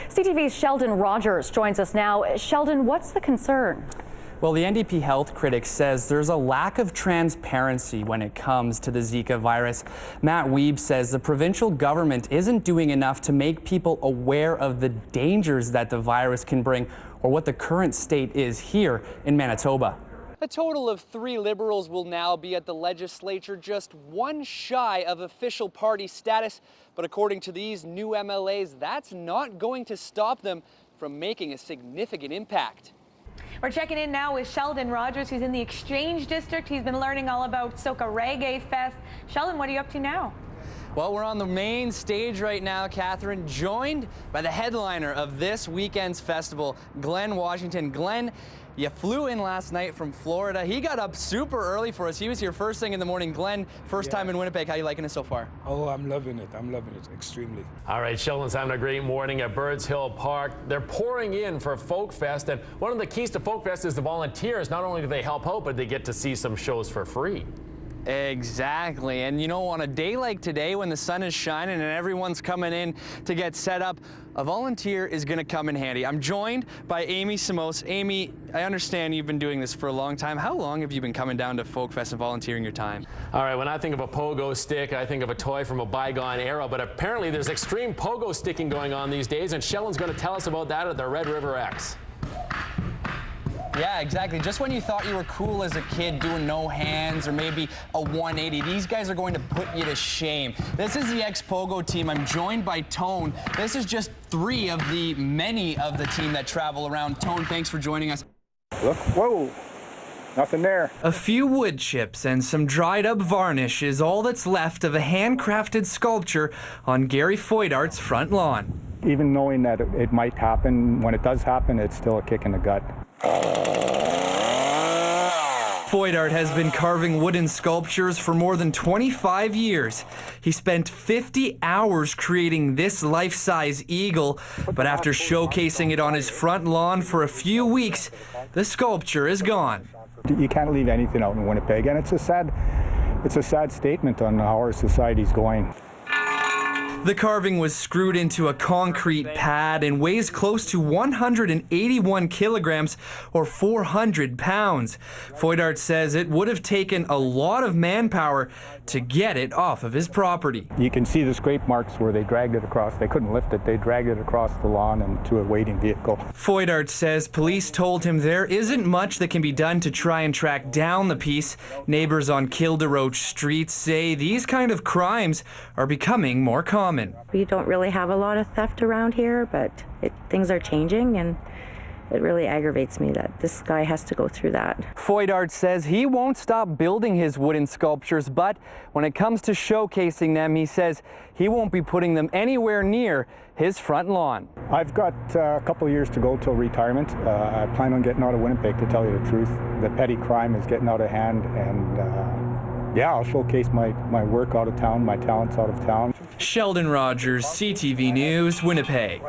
CTV's Shelden Rogers joins us now. Shelden, what's the concern? Well, the NDP health critic says there's a lack of transparency when it comes to the Zika virus. Matt Wiebe says the provincial government isn't doing enough to make people aware of the dangers that the virus can bring or what the current state is here in Manitoba. A total of 3 Liberals will now be at the legislature, just one shy of official party status. But according to these new MLAs, that's not going to stop them from making a significant impact. We're checking in now with Shelden Rogers, who's in the Exchange District. He's been learning all about Soca Reggae Fest. Shelden, what are you up to now? Well, we're on the main stage right now, Catherine, joined by the headliner of this weekend's festival, Glenn Washington. Glenn, you flew in last night from Florida. He got up super early for us. He was here first thing in the morning. Glenn, first time in Winnipeg. How you liking it so far? Oh, I'm loving it. I'm loving it extremely. All right, Sheldon's having a great morning at Birds Hill Park. They're pouring in for Folk Fest, and one of the keys to Folk Fest is the volunteers. Not only do they help out, but they get to see some shows for free. Exactly, and you know, on a day like today when the sun is shining and everyone's coming in to get set up, a volunteer is going to come in handy. I'm joined by Amy Samos. Amy, I understand you've been doing this for a long time. How long have you been coming down to Folk Fest and volunteering your time? All right, when I think of a pogo stick, I think of a toy from a bygone era, but apparently there's extreme pogo sticking going on these days, and Sheldon's going to tell us about that at the Red River X. Yeah, exactly. Just when you thought you were cool as a kid doing no hands or maybe a 180, these guys are going to put you to shame. This is the ex-Pogo team. I'm joined by Tone. This is just 3 of the many of the team that travel around. Tone, thanks for joining us. Look, whoa, nothing there. A few wood chips and some dried up varnish is all that's left of a handcrafted sculpture on Gary Foydart's front lawn. Even knowing that it might happen, when it does happen, it's still a kick in the gut. Foydart has been carving wooden sculptures for more than 25 years. He spent 50 hours creating this life-size eagle, but after showcasing it on his front lawn for a few weeks, the sculpture is gone. You can't leave anything out in Winnipeg, and it's a sad statement on how our society's going. The carving was screwed into a concrete pad and weighs close to 181 kilograms or 400 pounds. Foydart says it would have taken a lot of manpower to get it off of his property. You can see the scrape marks where they dragged it across. They couldn't lift it. They dragged it across the lawn and to a waiting vehicle. Foydart says police told him there isn't much that can be done to try and track down the piece. Neighbors on Kilderoach Street say these kind of crimes are becoming more common. We don't really have a lot of theft around here, but things are changing, and it really aggravates me that this guy has to go through that. Foydart says he won't stop building his wooden sculptures, but when it comes to showcasing them, he says he won't be putting them anywhere near his front lawn. I've got a couple of years to go till retirement. I plan on getting out of Winnipeg, to tell you the truth. The petty crime is getting out of hand, and yeah, I'll showcase my work out of town, my talents out of town. Shelden Rogers, CTV News, Winnipeg.